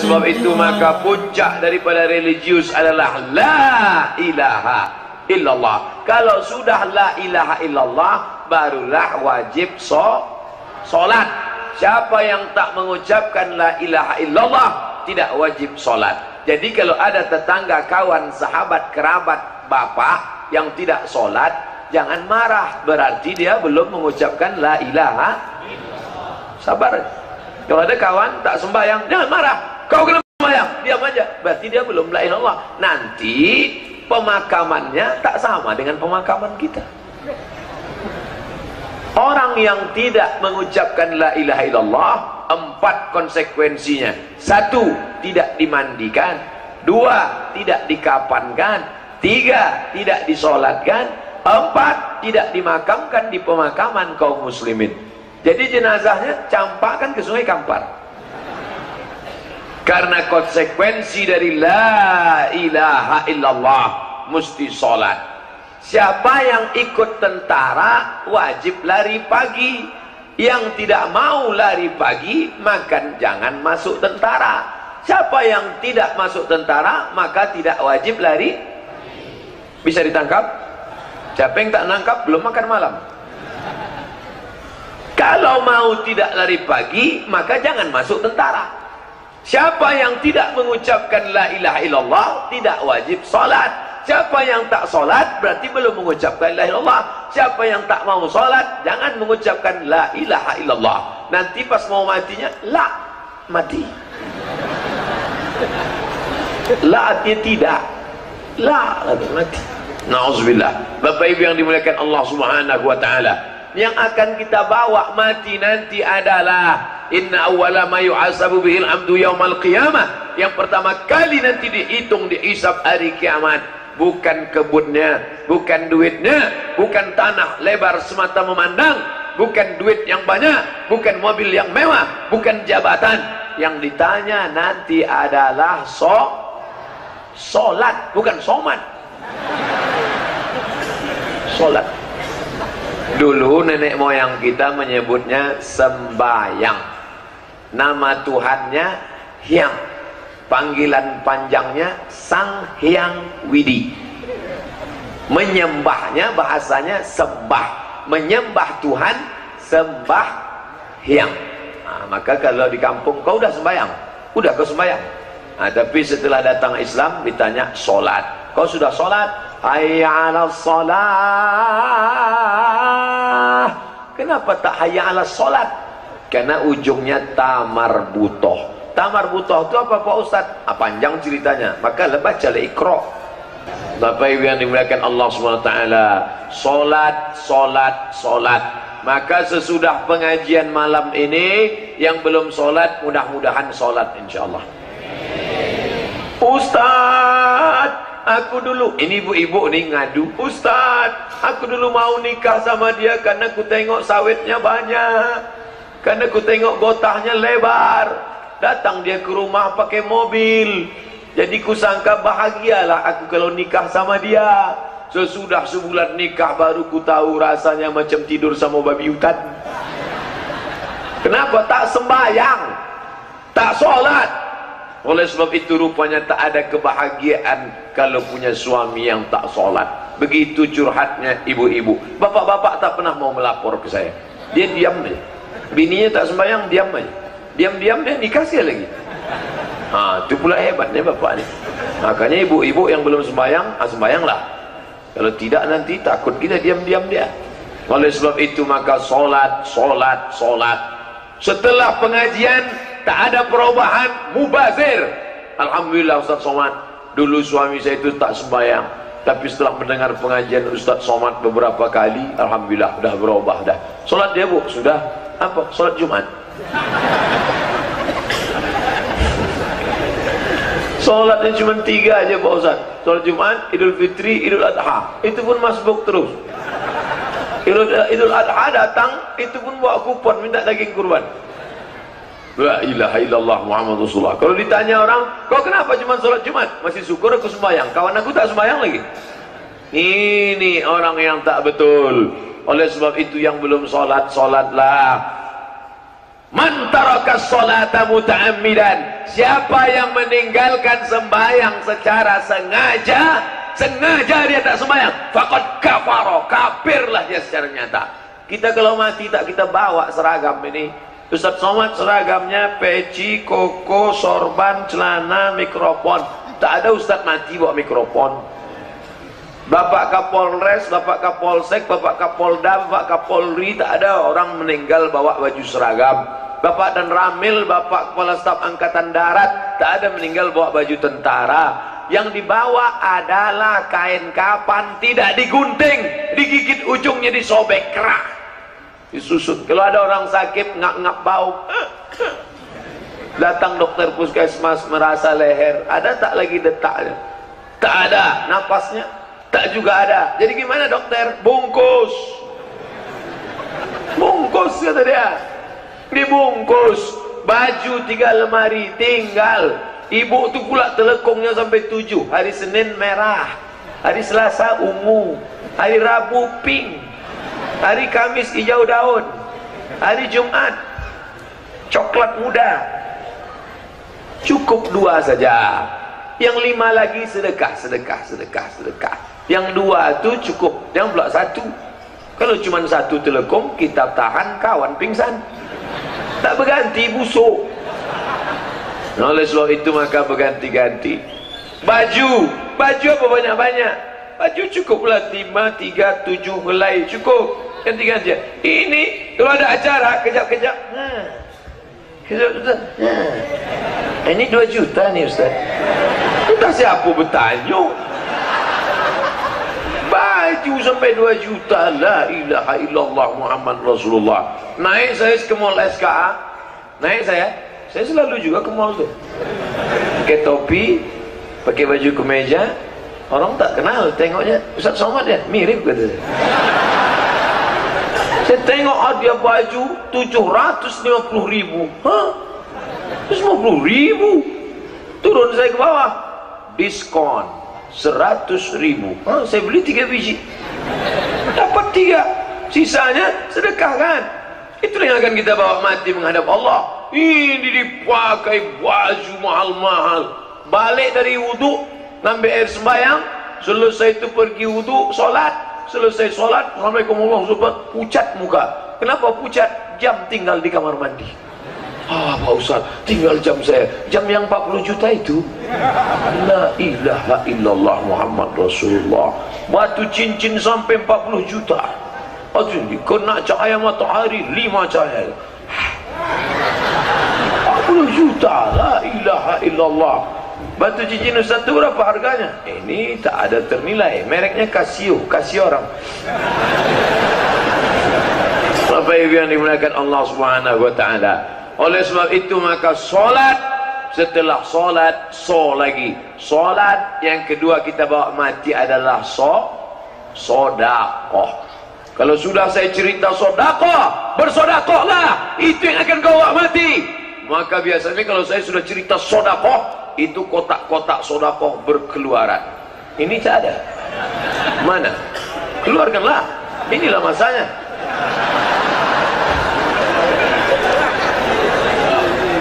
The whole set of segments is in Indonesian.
sebab itu maka puncak daripada religius adalah la ilaha illallah. Kalau sudah la ilaha illallah, barulah wajib solat. Siapa yang tak mengucapkan la ilaha illallah tidak wajib solat. Jadi kalau ada tetangga, kawan, sahabat, kerabat, bapak yang tidak solat, jangan marah, berarti dia belum mengucapkan la ilaha. Sabar. Kalau ada kawan tak sembahyang, jangan marah. Kau kena sembahyang, diam aja. Berarti dia belum la ilaha illallah. Nanti pemakamannya tak sama dengan pemakaman kita. Orang yang tidak mengucapkan la ilaha illallah, 4 konsekuensinya. 1, tidak dimandikan. 2, tidak dikapankan. 3, tidak disolatkan. 4, tidak dimakamkan di pemakaman kaum muslimin. Jadi jenazahnya campakkan ke Sungai Kampar. Karena konsekuensi dari la ilaha illallah mesti sholat. Siapa yang ikut tentara wajib lari pagi. Yang tidak mau lari pagi maka jangan masuk tentara. Siapa yang tidak masuk tentara maka tidak wajib lari. Bisa ditangkap? Siapa yang tak nangkap belum makan malam. Kalau mau tidak lari pagi maka jangan masuk tentara. Siapa yang tidak mengucapkan la ilaha illallah tidak wajib sholat. Siapa yang tak sholat berarti belum mengucapkan la ilaha illallah. Siapa yang tak mau sholat jangan mengucapkan la ilaha illallah. Nanti pas mau matinya la mati. La artinya tidak. La mati. Na'udzubillah. Bapak Ibu yang dimuliakan Allah Subhanahu wa taala, yang akan kita bawa mati nanti adalah inna awwala ma yu'asabu bihil abdu yaumal qiyamah. Yang pertama kali nanti dihitung, dihisab hari kiamat, bukan kebunnya, bukan duitnya, bukan tanah lebar semata memandang, bukan duit yang banyak, bukan mobil yang mewah, bukan jabatan. Yang ditanya nanti adalah solat, bukan somat. Solat. Dulu nenek moyang kita menyebutnya sembayang. Nama Tuhannya Hyang, panggilan panjangnya Sang Hyang Widi. Menyembahnya bahasanya sembah. Menyembah Tuhan, sembah Hyang. Nah, maka kalau di kampung kau udah sembayang, udah kau sembayang. Nah, tapi setelah datang Islam ditanya solat. Kau sudah solat? Hayya 'alas shalah. Kenapa tak hayya 'alas solat? Karena ujungnya tamar butoh. Tamar butoh itu apa Pak Ustaz? Panjang ceritanya. Maka bacalah Iqra. Bapak Ibu yang dimuliakan Allah SWT, solat. Maka sesudah pengajian malam ini, yang belum solat mudah-mudahan solat insyaallah. Ustaz, aku dulu, ini ibu-ibu nih ngadu, Ustaz, aku dulu mau nikah sama dia karena aku tengok sawitnya banyak, karena aku tengok gotahnya lebar. Datang dia ke rumah pakai mobil, jadi kusangka bahagialah aku kalau nikah sama dia. Sesudah sebulan nikah baru ku tahu rasanya macam tidur sama babi hutan. Kenapa tak sembahyang, tak sholat? Oleh sebab itu rupanya tak ada kebahagiaan kalau punya suami yang tak sholat. Begitu curhatnya ibu-ibu. Bapak-bapak tak pernah mau melapor ke saya. Dia diam aja. Bininya tak sembahyang, diam aja. Diam-diam dia dikasih lagi. Itu pula hebatnya bapak ni. Makanya ibu-ibu yang belum sembahyang, sembahyanglah. Kalau tidak nanti takut kita diam-diam dia. Oleh sebab itu maka solat. Setelah pengajian tak ada perubahan, mubazir. Alhamdulillah Ustaz Somad, dulu suami saya itu tak sembahyang, tapi setelah mendengar pengajian Ustaz Somad beberapa kali, alhamdulillah dah berubah dah. Solat dia Bu, sudah apa? Solat Jumat. Solatnya cuma 3 aja Pak Ustaz. Solat Jumat, Idul Fitri, Idul Adha. Itu pun masbuk terus. Idul Adha datang, itu pun bawa kupon minta daging kurban. La ilaha illallah Muhammad Rasulullah. Kalau ditanya orang, kau kenapa cuma sholat Jumat? Masih syukur aku sembahyang, kawan aku tak sembahyang lagi. Ini orang yang tak betul. Oleh sebab itu yang belum sholat, sholatlah. Man taraka sholata muta'ammidan, siapa yang meninggalkan sembahyang secara sengaja dia tak sembahyang, faqad kafara, kafirlah dia secara nyata. Kita kalau mati tak kita bawa seragam ini. Ustaz Somad seragamnya peci, koko, sorban, celana, mikrofon. Tak ada ustaz mati bawa mikrofon. Bapak Kapolres, Bapak Kapolsek, Bapak Kapolda, Bapak Kapolri, tak ada orang meninggal bawa baju seragam. Bapak dan Ramil, Bapak Kepala Staf Angkatan Darat, tak ada meninggal bawa baju tentara. Yang dibawa adalah kain kapan, tidak digunting, digigit ujungnya, disobek kerah, disusut. Kalau ada orang sakit ngap-ngap bau, datang dokter puskesmas merasa leher, ada tak lagi detaknya? Tak ada. Napasnya tak juga ada. Jadi gimana dokter? Bungkus, bungkus kata dia, dibungkus. Baju 3 lemari tinggal. Ibu tu pula telekongnya sampai 7. Hari Senin merah, hari Selasa ungu, hari Rabu pink, hari Kamis hijau daun, hari Jumat coklat muda. Cukup 2 saja. Yang 5 lagi sedekah. Yang 2 tu cukup. Yang pula 1. Kalau cuma 1 telekong, kita tahan, kawan pingsan. Tak berganti, busuk. Nah, oleh sebab itu maka berganti-ganti. Baju apa banyak-banyak? Baju cukuplah 5, 3, 7 helai, cukup. Ganti-ganti. Ini kalau ada acara kejap-kejap. Ini 2 juta nih Ustaz. Entah siapa bertanya. Baju sampai 2 juta. La ilaha illallah Muhammad Rasulullah. Naik saya ke mall SKA. Naik saya selalu juga ke mall tuh. Pakai topi, pakai baju kemeja. Orang tak kenal, tengoknya Ustaz Somad ya, mirip kata saya. Saya tengok dia baju 750.000. Hah? 750.000. Turun saya ke bawah, diskon 100.000. Saya beli 3 biji, dapat 3, sisanya sedekahkan. Itulah yang akan kita bawa mati menghadap Allah. Ini dipakai baju mahal-mahal, balik dari wudhu, ngambil air sembahyang, selesai itu pergi wudhu, solat, selesai solat, Assalamualaikum warahmatullahi wabarakatuh, pucat muka. Kenapa pucat? Jam tinggal di kamar mandi. Pak Ustaz, tinggal jam saya, jam yang 40 juta itu. La ilaha illallah Muhammad Rasulullah. Batu cincin sampai 40 juta. Aduh, kena cahaya matahari 5 cahaya. 40 juta, la ilaha illallah. Batu cincin Ustaz itu berapa harganya? Ini tak ada ternilai, mereknya Casio orang. Bapak Ibu yang dimuliakan Allah Subhanahu wa taala. Oleh sebab itu maka solat, setelah solat lagi. Solat yang kedua kita bawa mati adalah sodakoh. Kalau sudah saya cerita sodakoh, bersodakohlah, itu yang akan kau bawa mati. Maka biasanya kalau saya sudah cerita sodakoh, itu kotak-kotak sodakoh berkeluaran. Ini tak ada. Mana? Keluarkanlah. Inilah masanya.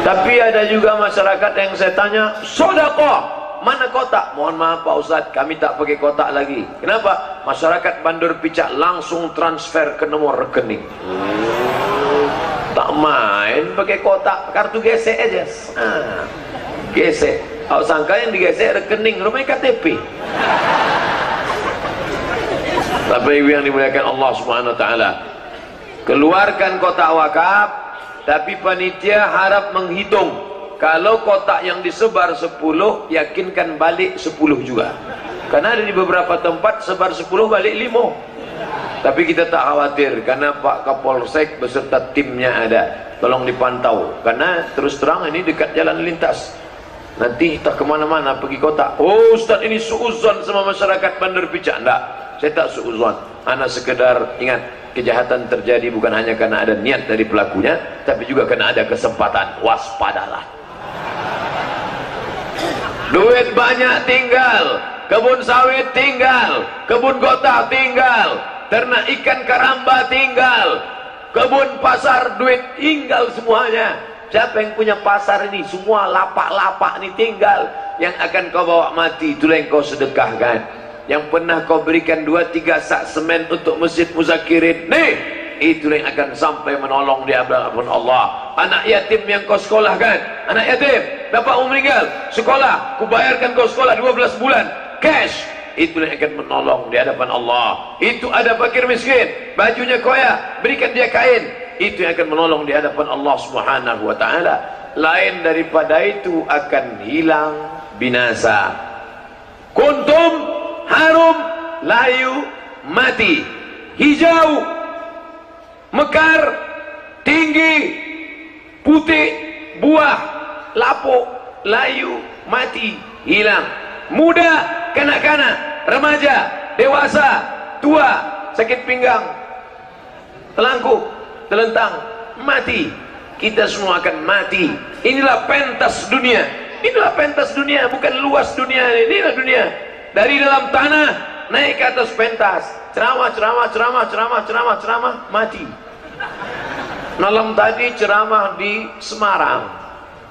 Tapi ada juga masyarakat yang saya tanya, sodakoh, mana kotak? Mohon maaf Pak Ustadz, kami tak pakai kotak lagi. Kenapa? Masyarakat Bandar Picak langsung transfer ke nomor rekening. Tak main pakai kotak, kartu gesek aja. Gesek. Kau sangka yang digesek rekening, rumahnya KTP. Bapak Ibu yang dimuliakan Allah Subhanahu wa taala, keluarkan kotak wakaf. Tapi panitia harap menghitung, kalau kotak yang disebar 10, yakinkan balik 10 juga. Karena ada di beberapa tempat sebar 10 balik 5. Tapi kita tak khawatir, karena Pak Kapolsek beserta timnya ada. Tolong dipantau, karena terus terang ini dekat jalan lintas. Nanti tak kemana-mana pergi kotak. Oh Ustaz, ini suuzon sama masyarakat Bandar Picak. Enggak, saya tak suuzon. Anak sekedar ingat, kejahatan terjadi bukan hanya karena ada niat dari pelakunya, tapi juga karena ada kesempatan. Waspadalah. Duit banyak tinggal, kebun sawit tinggal, kebun gota tinggal, ternak ikan karamba tinggal, kebun, pasar, duit tinggal semuanya. Siapa yang punya pasar ini? Semua lapak-lapak ini tinggal. Yang akan kau bawa mati, itulah yang kau sedekahkan. Yang pernah kau berikan 2-3 sak semen untuk masjid Muzakirin, nih, itulah yang akan sampai menolong di hadapan Allah. Anak yatim yang kau sekolahkan, anak yatim, bapak meninggal, sekolah, ku bayarkan kau sekolah 12 bulan, cash, itulah yang akan menolong di hadapan Allah. Itu ada fakir miskin, bajunya koyak, berikan dia kain, itu yang akan menolong di hadapan Allah Subhanahu wa ta'ala. Lain daripada itu akan hilang binasa. Kuntum harum layu mati, hijau mekar tinggi putih, buah lapuk layu mati hilang. Muda, kanak-kanak, remaja, dewasa, tua, sakit pinggang, telangkuk, telentang, mati. Kita semua akan mati. Inilah pentas dunia. Inilah pentas dunia, bukan luas dunia. Inilah dunia. Dari dalam tanah naik ke atas pentas. Ceramah, mati. Malam tadi ceramah di Semarang.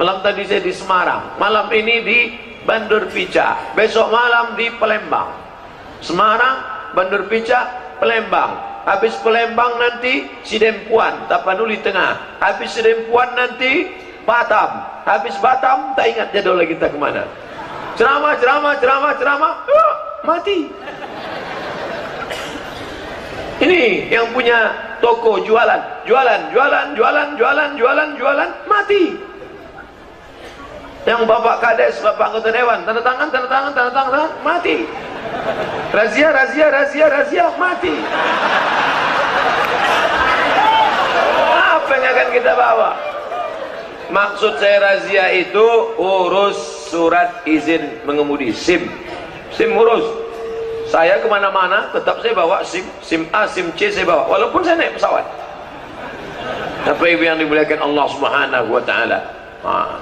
Malam tadi saya di Semarang. Malam ini di Bandur Pica, besok malam di Palembang. Semarang, Bandur Pica, Palembang. Habis Palembang nanti Sidempuan, Tapanuli Tengah. Habis Sidempuan nanti Batam. Habis Batam tak ingat jadwal lagi kita kemana. Ceramah, mati. Ini yang punya toko jualan, mati. Yang bapak kades, bapak anggota dewan, tanda tangan, mati. Razia, mati. Apa yang akan kita bawa? Maksud saya razia itu urus surat izin mengemudi, SIM urus. Saya kemana-mana tetap saya bawa SIM A, SIM C saya bawa, walaupun saya naik pesawat. Apa yang dimuliakan Allah Subhanahu wa ta'ala.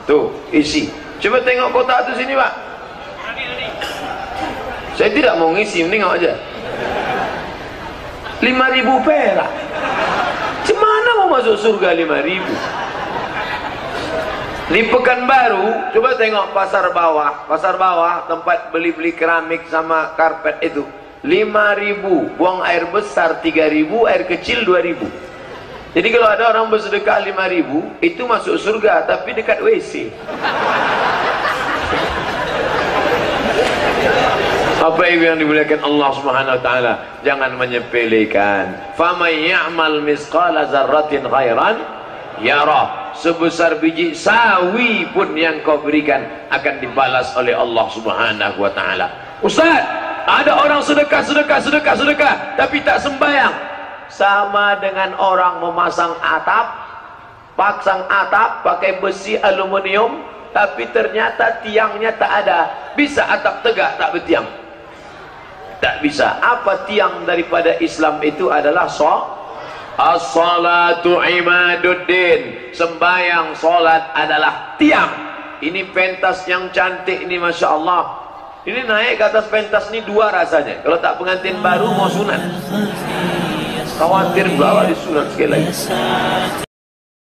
Tuh isi. Coba tengok kotak tu sini, Pak. Saya tidak mau ngisi, tengok aja. 5.000 perak. Cemana mau masuk surga 5.000? Di Pekanbaru, coba tengok pasar bawah tempat beli keramik sama karpet itu 5.000, buang air besar 3.000, air kecil 2.000. Jadi kalau ada orang bersedekah 5.000, itu masuk surga, tapi dekat WC. Apa yang dimuliakan Allah Subhanahu wa ta'ala, jangan menyepelekan. Faman ya'mal misqala zarratin khairan yarah. Sebesar biji sawi pun yang kau berikan akan dibalas oleh Allah Subhanahu wa ta'ala. Ustaz, ada orang sedekah tapi tak sembahyang. Sama dengan orang memasang pasang atap pakai besi aluminium, tapi ternyata tiangnya tak ada. Bisa atap tegak tak bertiang? Tak bisa. Apa tiang daripada Islam itu adalah as-salatu imaduddin. Sembayang, solat adalah tiang. Ini pentas yang cantik ini, Masya Allah. Ini naik ke atas pentas ini 2 rasanya. Kalau tak pengantin baru mau sunat, khawatir bawa disunat sekali lagi.